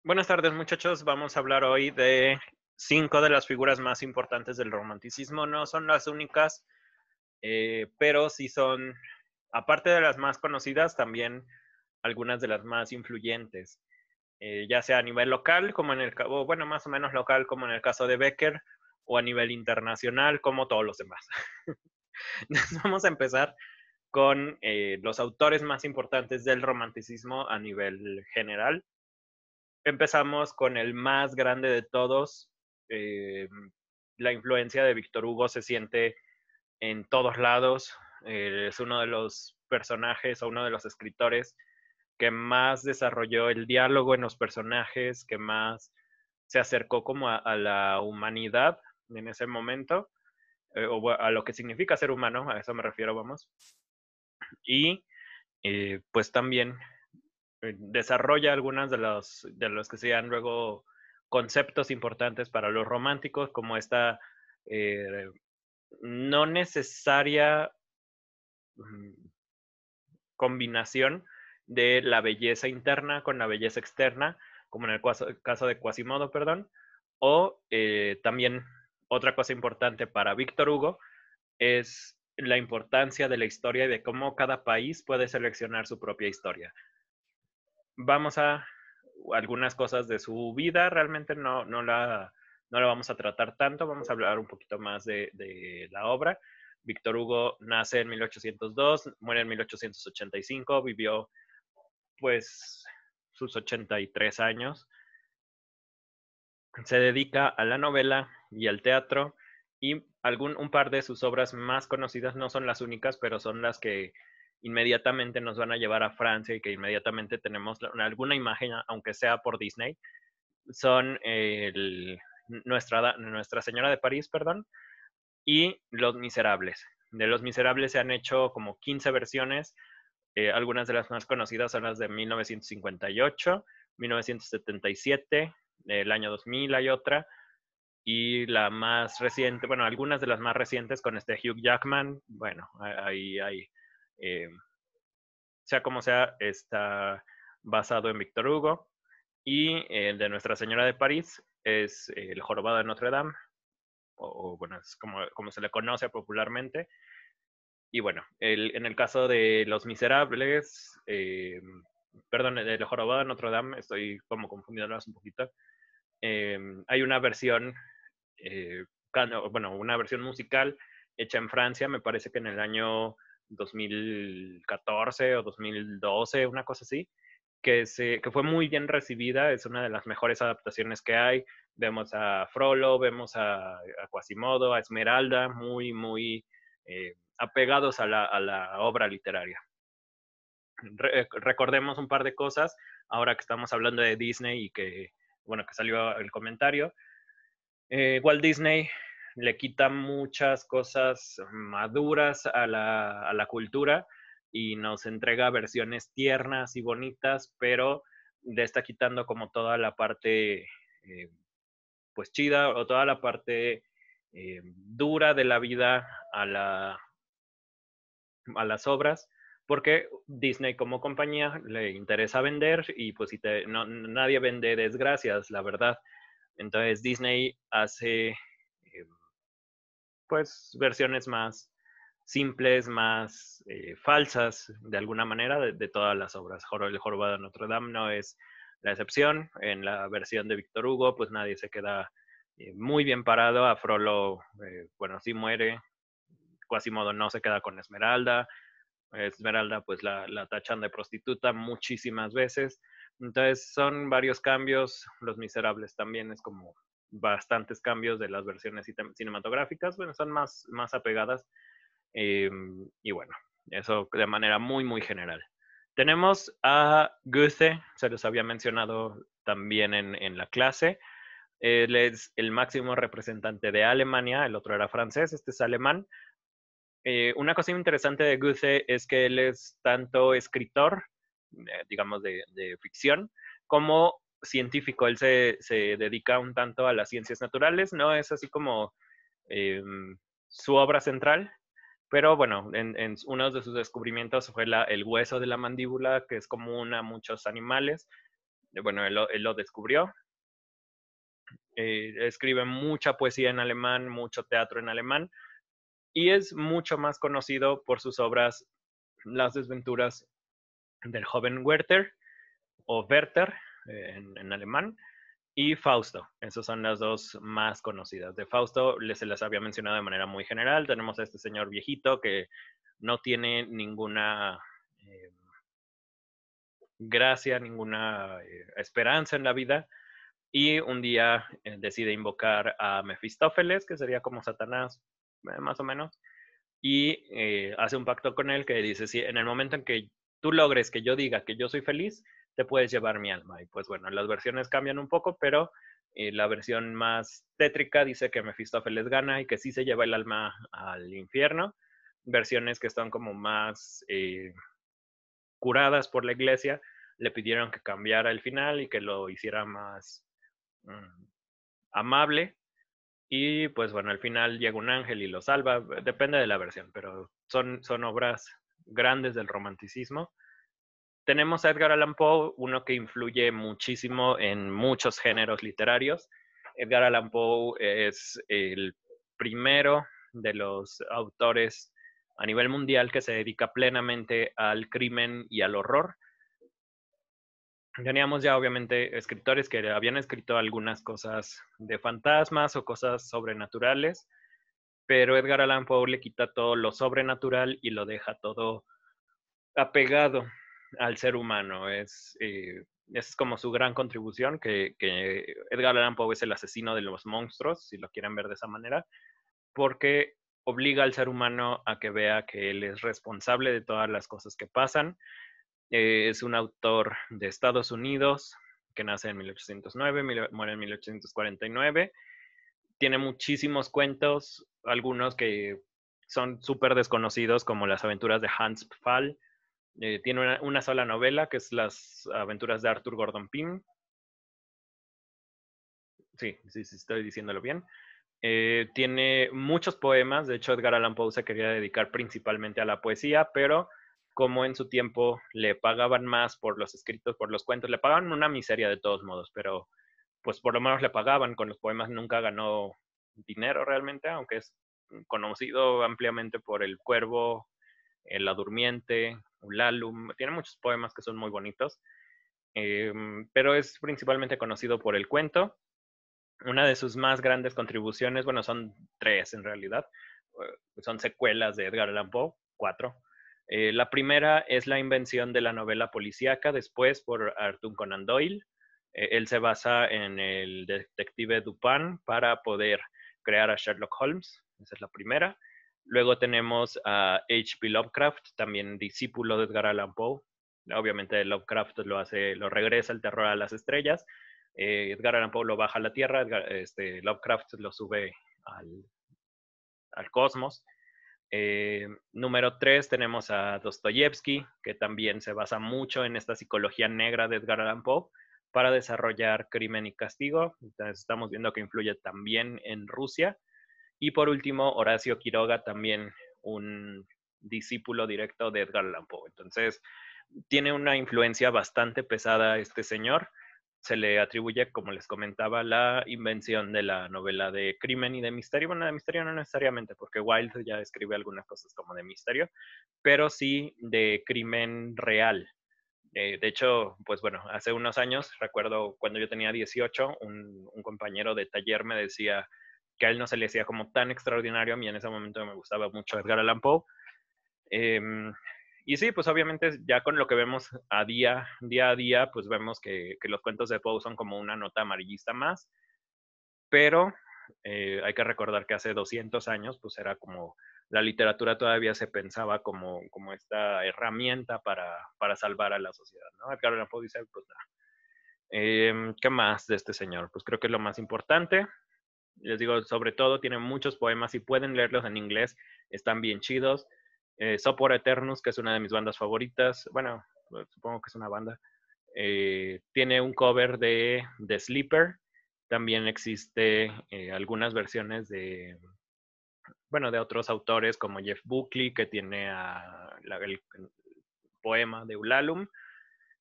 Buenas tardes, muchachos. Vamos a hablar hoy de 5 de las figuras más importantes del romanticismo. No son las únicas, pero sí son, aparte de las más conocidas, también algunas de las más influyentes, ya sea a nivel local, como en el o bueno, más o menos local, como en el caso de Becker, o a nivel internacional, como todos los demás. Entonces, vamos a empezar con los autores más importantes del romanticismo a nivel general. Empezamos con el más grande de todos. eh, la influencia de Víctor Hugo se siente en todos lados. Es uno de los personajes o uno de los escritores que más desarrolló el diálogo en los personajes, que más se acercó como a la humanidad en ese momento, o a lo que significa ser humano, a eso me refiero, vamos. Y pues también desarrolla algunas de los que sean luego conceptos importantes para los románticos, como esta eh, no necesaria mm, combinación de la belleza interna con la belleza externa, como en el caso de Quasimodo, perdón, o también otra cosa importante para Víctor Hugo es la importancia de la historia y de cómo cada país puede seleccionar su propia historia. Vamos a algunas cosas de su vida, realmente no la vamos a tratar tanto, vamos a hablar un poquito más de la obra. Víctor Hugo nace en 1802, muere en 1885, vivió pues sus 83 años. Se dedica a la novela y al teatro y un par de sus obras más conocidas, no son las únicas, pero son las que inmediatamente nos van a llevar a Francia y que inmediatamente tenemos alguna imagen, aunque sea por Disney, son Nuestra Señora de París, perdón, y Los Miserables. De Los Miserables se han hecho como 15 versiones. Algunas de las más conocidas son las de 1958, 1977, el año 2000 hay otra, y la más reciente, bueno, algunas de las más recientes con este Hugh Jackman, bueno, ahí hay, eh, sea como sea, está basado en Víctor Hugo. Y el de Nuestra Señora de París es El Jorobado de Notre Dame, o bueno, es como se le conoce popularmente. Y bueno, en el caso de Los Miserables, perdón, El Jorobado de Notre Dame, estoy como confundiéndolas un poquito. Hay una versión, eh, bueno, una versión musical hecha en Francia, me parece que en el año 2014 o 2012, una cosa así, que fue muy bien recibida, es una de las mejores adaptaciones que hay. Vemos a Frollo, vemos a Quasimodo, a Esmeralda, muy apegados a la obra literaria. Recordemos un par de cosas, ahora que estamos hablando de Disney y bueno, que salió el comentario. Walt Disney le quita muchas cosas maduras a la cultura y nos entrega versiones tiernas y bonitas, pero le está quitando como toda la parte pues chida o toda la parte dura de la vida a las obras, porque Disney como compañía le interesa vender y pues si nadie vende desgracias, la verdad. Entonces Disney hace pues versiones más simples, más falsas de alguna manera de todas las obras. El Jorobado de Notre Dame no es la excepción. En la versión de Víctor Hugo, pues nadie se queda muy bien parado. A Frollo, bueno, sí muere. Quasimodo no se queda con Esmeralda. Esmeralda, pues la tachan de prostituta muchísimas veces. Entonces son varios cambios. Los Miserables también es como bastantes cambios de las versiones cinematográficas. Bueno, son más apegadas. Y bueno, eso de manera muy general. Tenemos a Goethe, se los había mencionado también en la clase. Él es el máximo representante de Alemania, el otro era francés, este es alemán. Una cosa interesante de Goethe es que él es tanto escritor, digamos, de ficción, como científico. Él se dedica un tanto a las ciencias naturales, no es así como eh, su obra central, pero bueno, en uno de sus descubrimientos fue el hueso de la mandíbula, que es común a muchos animales. bueno, él lo descubrió. Escribe mucha poesía en alemán, mucho teatro en alemán, y es mucho más conocido por sus obras Las desventuras del joven Werther, o Werther en alemán, y Fausto. Esas son las dos más conocidas. De Fausto se las había mencionado de manera muy general. Tenemos a este señor viejito que no tiene ninguna gracia, ninguna esperanza en la vida, y un día decide invocar a Mefistófeles, que sería como Satanás, más o menos, y hace un pacto con él que dice, si en el momento en que tú logres que yo diga que yo soy feliz, te puedes llevar mi alma. Y pues bueno, las versiones cambian un poco, pero la versión más tétrica dice que Mefistófeles gana y que sí se lleva el alma al infierno. Versiones que están como más curadas por la iglesia le pidieron que cambiara el final y que lo hiciera más amable. Y pues bueno, al final llega un ángel y lo salva, depende de la versión, pero son obras grandes del romanticismo. Tenemos a Edgar Allan Poe, uno que influye muchísimo en muchos géneros literarios. Edgar Allan Poe es el primero de los autores a nivel mundial que se dedica plenamente al crimen y al horror. Teníamos ya obviamente escritores que habían escrito algunas cosas de fantasmas o cosas sobrenaturales, pero Edgar Allan Poe le quita todo lo sobrenatural y lo deja todo apegado al ser humano. Es como su gran contribución, que Edgar Allan Poe es el asesino de los monstruos, si lo quieren ver de esa manera, porque obliga al ser humano a que vea que él es responsable de todas las cosas que pasan. Es un autor de Estados Unidos que nace en 1809, muere en 1849. Tiene muchísimos cuentos, algunos que son súper desconocidos, como Las aventuras de Hans Pfaall. Tiene una sola novela, que es Las aventuras de Arthur Gordon Pym. Sí, estoy diciéndolo bien. Tiene muchos poemas. De hecho, Edgar Allan Poe se quería dedicar principalmente a la poesía, pero como en su tiempo le pagaban más por los escritos, por los cuentos, le pagaban una miseria de todos modos, pero pues por lo menos le pagaban. Con los poemas nunca ganó dinero realmente, aunque es conocido ampliamente por El Cuervo, La Durmiente, Ulalum. Tiene muchos poemas que son muy bonitos, pero es principalmente conocido por el cuento. Una de sus más grandes contribuciones, bueno, son tres en realidad, son secuelas de Edgar Allan Poe, cuatro. La primera es la invención de la novela policíaca, después por Arthur Conan Doyle. Él se basa en el detective Dupin para poder crear a Sherlock Holmes, esa es la primera. Luego tenemos a H.P. Lovecraft, también discípulo de Edgar Allan Poe. Obviamente Lovecraft lo regresa el terror a las estrellas. Edgar Allan Poe lo baja a la Tierra, Lovecraft lo sube al cosmos. Número 3 tenemos a Dostoyevsky, que también se basa mucho en esta psicología negra de Edgar Allan Poe para desarrollar Crimen y Castigo. Entonces estamos viendo que influye también en Rusia. Y por último, Horacio Quiroga, también un discípulo directo de Edgar Allan Poe. Entonces, tiene una influencia bastante pesada este señor. Se le atribuye, como les comentaba, la invención de la novela de crimen y de misterio. Bueno, de misterio no necesariamente, porque Wilde ya escribe algunas cosas como de misterio, pero sí de crimen real. De hecho, pues bueno, hace unos años, recuerdo cuando yo tenía 18, un compañero de taller me decía que a él no se le hacía como tan extraordinario. A mí en ese momento me gustaba mucho Edgar Allan Poe. Y sí, pues obviamente ya con lo que vemos día a día, pues vemos que los cuentos de Poe son como una nota amarillista más, pero hay que recordar que hace 200 años, pues era como la literatura todavía se pensaba como esta herramienta para salvar a la sociedad, ¿no? Edgar Allan Poe dice, pues nada. ¿Qué más de este señor? Pues creo que es lo más importante. Les digo, sobre todo tiene muchos poemas y pueden leerlos en inglés, están bien chidos. Sopor Eternus, que es una de mis bandas favoritas, bueno, supongo que es una banda, tiene un cover de The Sleeper. También existe algunas versiones bueno, de otros autores como Jeff Buckley, que tiene el poema de Ulalum.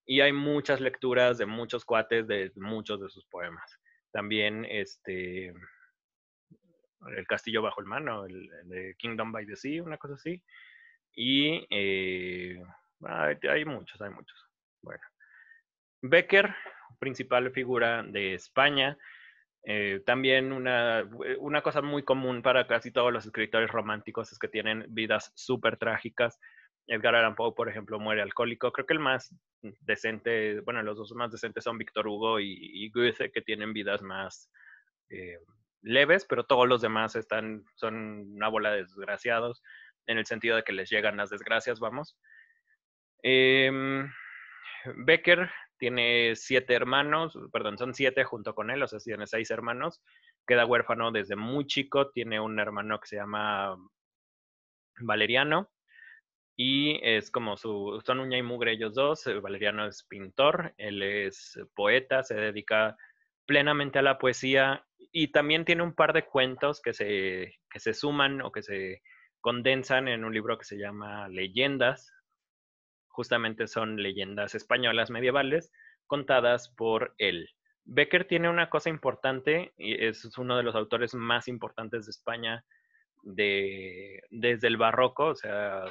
Y hay muchas lecturas de muchos cuates de muchos de sus poemas. También El Castillo Bajo el Mar, ¿no? El de Kingdom by the Sea, una cosa así. Y hay muchos, hay muchos. Bueno, Bécquer, principal figura de España. También una cosa muy común para casi todos los escritores románticos es que tienen vidas súper trágicas. Edgar Allan Poe, por ejemplo, muere alcohólico. Creo que el más decente, bueno, los dos más decentes son Víctor Hugo y Goethe, que tienen vidas más eh, leves, pero todos los demás son una bola de desgraciados, en el sentido de que les llegan las desgracias, vamos. Bécquer tiene 7 hermanos, perdón, son 7 junto con él, o sea, tiene 6 hermanos. Queda huérfano desde muy chico, tiene un hermano que se llama Valeriano y es como son uña y mugre ellos dos. Valeriano es pintor, él es poeta, se dedica plenamente a la poesía y también tiene un par de cuentos que se suman o que se condensan en un libro que se llama Leyendas. Justamente son leyendas españolas medievales contadas por él. Bécquer tiene una cosa importante y es uno de los autores más importantes de España desde el barroco, o sea,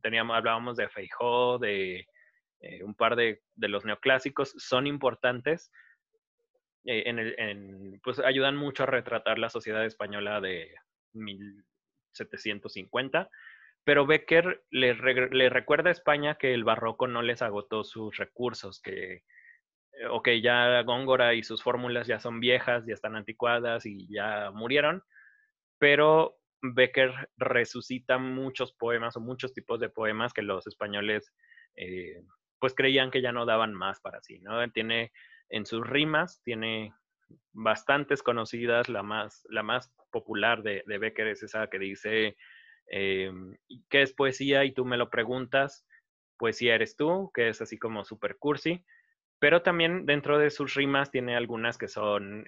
hablábamos de Feijó, de un par de los neoclásicos, son importantes, pues ayudan mucho a retratar la sociedad española de 1750, pero Bécquer le recuerda a España que el barroco no les agotó sus recursos, que ok, ya Góngora y sus fórmulas ya son viejas, ya están anticuadas y ya murieron, pero Bécquer resucita muchos poemas o muchos tipos de poemas que los españoles pues creían que ya no daban más para sí, ¿no? Tiene en sus rimas, tiene bastantes conocidas, la más popular de Bécquer es esa que dice, ¿qué es poesía? Y tú me lo preguntas, poesía eres tú, que es así como super cursi, pero también dentro de sus rimas tiene algunas que son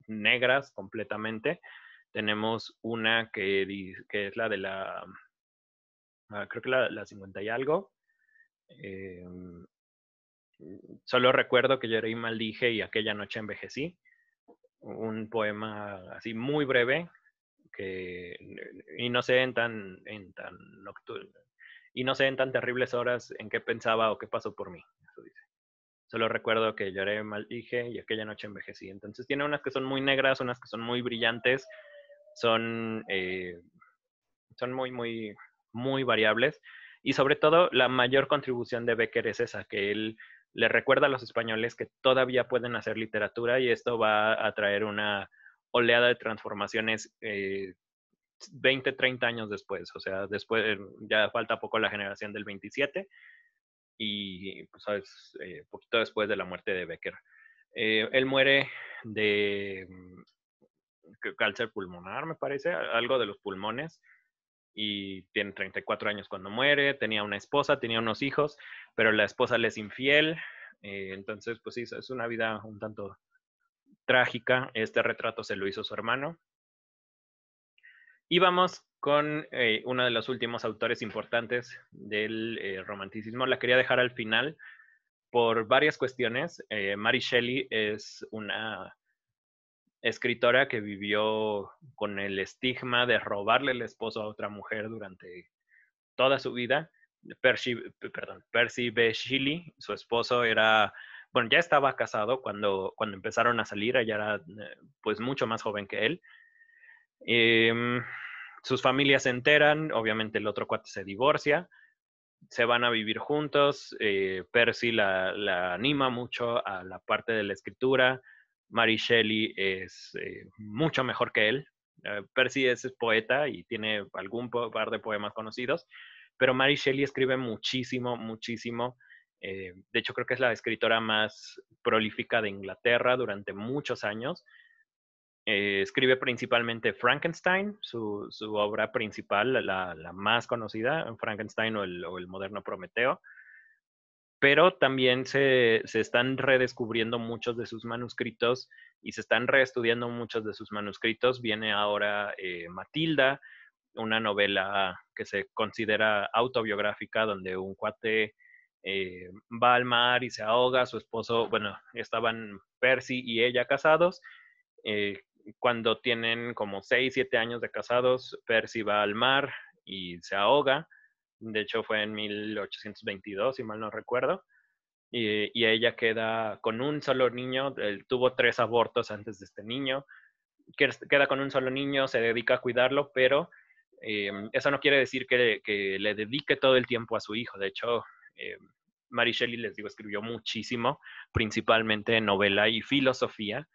negras completamente. Tenemos una que es la de creo que la 50 y algo. Eh, Solo recuerdo que lloré y maldije y aquella noche envejecí. Un poema así muy breve que y no sé en tan nocturno y no sé en tan terribles horas en qué pensaba o qué pasó por mí. Eso dice. Solo recuerdo que lloré, maldije y aquella noche envejecí. Entonces tiene unas que son muy negras, unas que son muy brillantes, son, son muy variables. Y sobre todo, la mayor contribución de Bécquer es esa, que él le recuerda a los españoles que todavía pueden hacer literatura y esto va a traer una oleada de transformaciones 20, 30 años después. O sea, después ya falta poco la generación del 27 y pues sabes, poquito después de la muerte de Bécquer. Él muere de cáncer pulmonar, me parece, algo de los pulmones, y tiene 34 años cuando muere, tenía una esposa, tenía unos hijos, pero la esposa le es infiel, entonces pues sí, es una vida un tanto trágica. Este retrato se lo hizo su hermano. Y vamos con uno de los últimos autores importantes del romanticismo. La quería dejar al final por varias cuestiones. Mary Shelley es una escritora que vivió con el estigma de robarle el esposo a otra mujer durante toda su vida. Percy B. Shelley, su esposo era, bueno, ya estaba casado cuando empezaron a salir, ella era pues mucho más joven que él. Sus familias se enteran, obviamente el otro cuate se divorcia, se van a vivir juntos. Percy la anima mucho a la parte de la escritura. Mary Shelley es mucho mejor que él. Percy es poeta y tiene algún par de poemas conocidos, pero Mary Shelley escribe muchísimo, muchísimo. De hecho, creo que es la escritora más prolífica de Inglaterra durante muchos años. Escribe principalmente Frankenstein, su obra principal, la más conocida, Frankenstein o el moderno Prometeo, pero también se están redescubriendo muchos de sus manuscritos y se están reestudiando muchos de sus manuscritos. Viene ahora Matilda, una novela que se considera autobiográfica, donde un cuate va al mar y se ahoga. Su esposo, bueno, estaban Percy y ella casados. Eh, Cuando tienen como 6, 7 años de casados, Percy va al mar y se ahoga. De hecho, fue en 1822, si mal no recuerdo. Y ella queda con un solo niño. Él tuvo 3 abortos antes de este niño. Queda con un solo niño, se dedica a cuidarlo, pero eso no quiere decir que le dedique todo el tiempo a su hijo. De hecho, Mary Shelley, les digo, escribió muchísimo, principalmente novela y filosofía.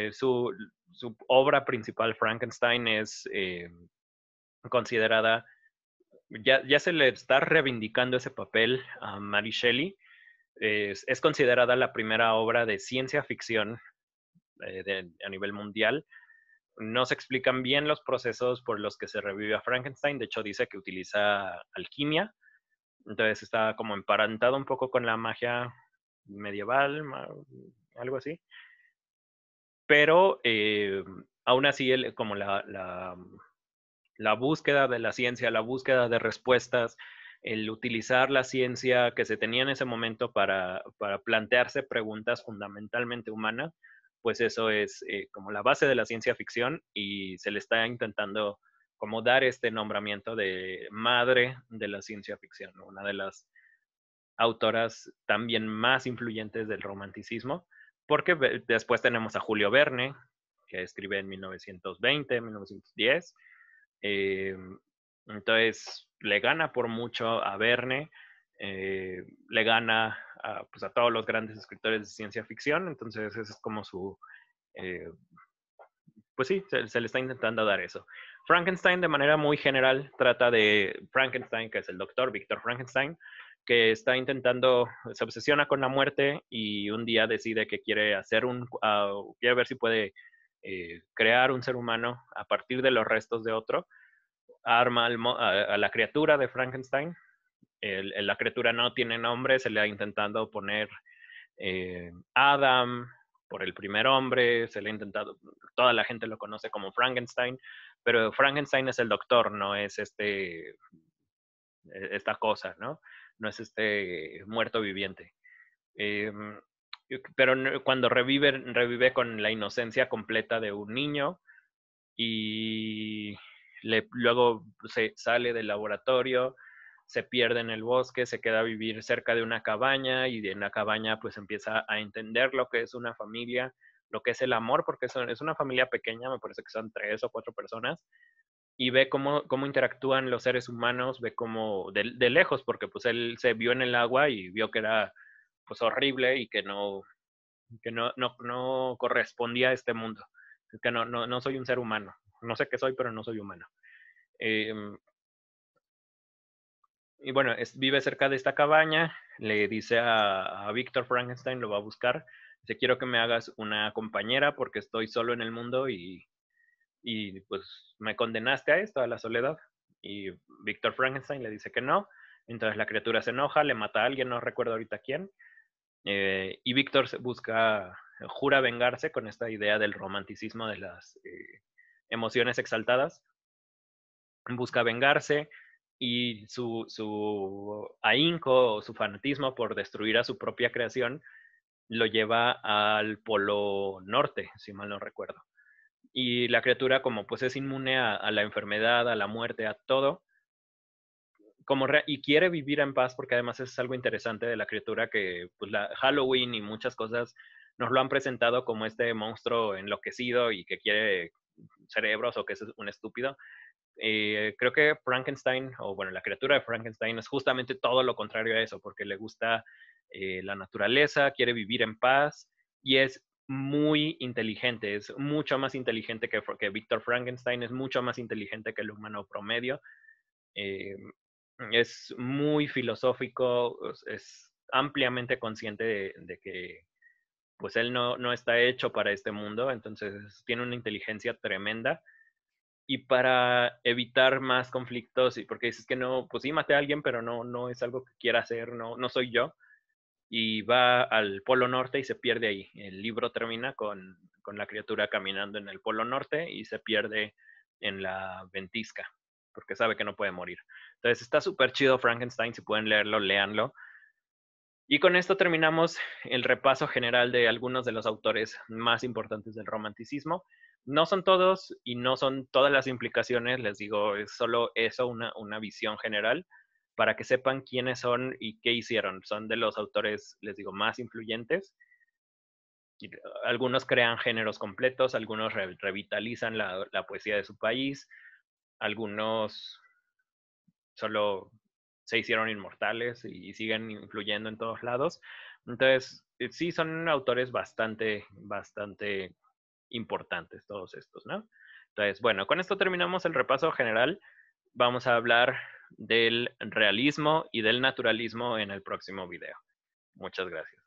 Su obra principal, Frankenstein, es considerada, ya se le está reivindicando ese papel a Mary Shelley. Es considerada la primera obra de ciencia ficción a nivel mundial. No se explican bien los procesos por los que se revive a Frankenstein. De hecho, dice que utiliza alquimia. Entonces está como emparentado un poco con la magia medieval, algo así. Pero aún así, como la búsqueda de la ciencia, la búsqueda de respuestas, el utilizar la ciencia que se tenía en ese momento para plantearse preguntas fundamentalmente humanas, pues eso es como la base de la ciencia ficción y se le está intentando como dar este nombramiento de madre de la ciencia ficción, ¿no? Una de las autoras también más influyentes del romanticismo, porque después tenemos a Julio Verne, que escribe en 1920, 1910. Eh, entonces, le gana por mucho a Verne, le gana pues a todos los grandes escritores de ciencia ficción. Entonces, ese es como su, eh, pues sí, se le está intentando dar eso. Frankenstein, de manera muy general, trata de Frankenstein, que es el doctor Víctor Frankenstein, que está intentando, se obsesiona con la muerte y un día decide que quiere quiere ver si puede crear un ser humano a partir de los restos de otro. Arma a la criatura de Frankenstein. La criatura no tiene nombre, se le ha intentado poner Adam por el primer hombre, se le ha intentado, toda la gente lo conoce como Frankenstein, pero Frankenstein es el doctor, no es esta cosa, ¿no? No es este muerto viviente. Eh, pero cuando revive con la inocencia completa de un niño y luego se sale del laboratorio, se pierde en el bosque, se queda a vivir cerca de una cabaña y en la cabaña pues empieza a entender lo que es una familia, lo que es el amor, porque es una familia pequeña, me parece que son 3 o 4 personas, y ve cómo interactúan los seres humanos, ve cómo de lejos, porque pues él se vio en el agua y vio que era pues horrible y que no correspondía a este mundo, que no soy un ser humano, no sé qué soy, pero no soy humano. Eh, y bueno, vive cerca de esta cabaña, le dice a Víctor Frankenstein, lo va a buscar, dice, quiero que me hagas una compañera porque estoy solo en el mundo y pues me condenaste a esto, a la soledad. Y Víctor Frankenstein le dice que no, entonces la criatura se enoja, le mata a alguien, no recuerdo ahorita quién, y Víctor jura vengarse con esta idea del romanticismo de las emociones exaltadas, busca vengarse y su ahínco o su fanatismo por destruir a su propia creación lo lleva al polo norte, si mal no recuerdo. Y la criatura, como pues es inmune a la enfermedad, a la muerte, a todo, y quiere vivir en paz, porque además es algo interesante de la criatura que pues Halloween y muchas cosas nos lo han presentado como este monstruo enloquecido y que quiere cerebros o que es un estúpido. Creo que Frankenstein, o bueno, la criatura de Frankenstein es justamente todo lo contrario a eso, porque le gusta la naturaleza, quiere vivir en paz y es muy inteligente, es mucho más inteligente que Víctor Frankenstein, es mucho más inteligente que el humano promedio. Eh, es muy filosófico, es ampliamente consciente de que pues él no está hecho para este mundo, entonces tiene una inteligencia tremenda. Y para evitar más conflictos, y porque dices que no, pues sí maté a alguien, pero no es algo que quiera hacer, no soy yo, y va al Polo Norte y se pierde ahí. El libro termina con la criatura caminando en el Polo Norte y se pierde en la ventisca, porque sabe que no puede morir. Entonces está súper chido Frankenstein, si pueden leerlo, léanlo. Y con esto terminamos el repaso general de algunos de los autores más importantes del romanticismo. No son todos y no son todas las implicaciones, les digo, es solo eso, una visión general, para que sepan quiénes son y qué hicieron. Son de los autores, les digo, más influyentes. Algunos crean géneros completos, algunos revitalizan la poesía de su país, algunos solo se hicieron inmortales y siguen influyendo en todos lados. Entonces, sí, son autores bastante importantes todos estos, ¿no? Entonces, bueno, con esto terminamos el repaso general. Vamos a hablar del realismo y del naturalismo en el próximo video. Muchas gracias.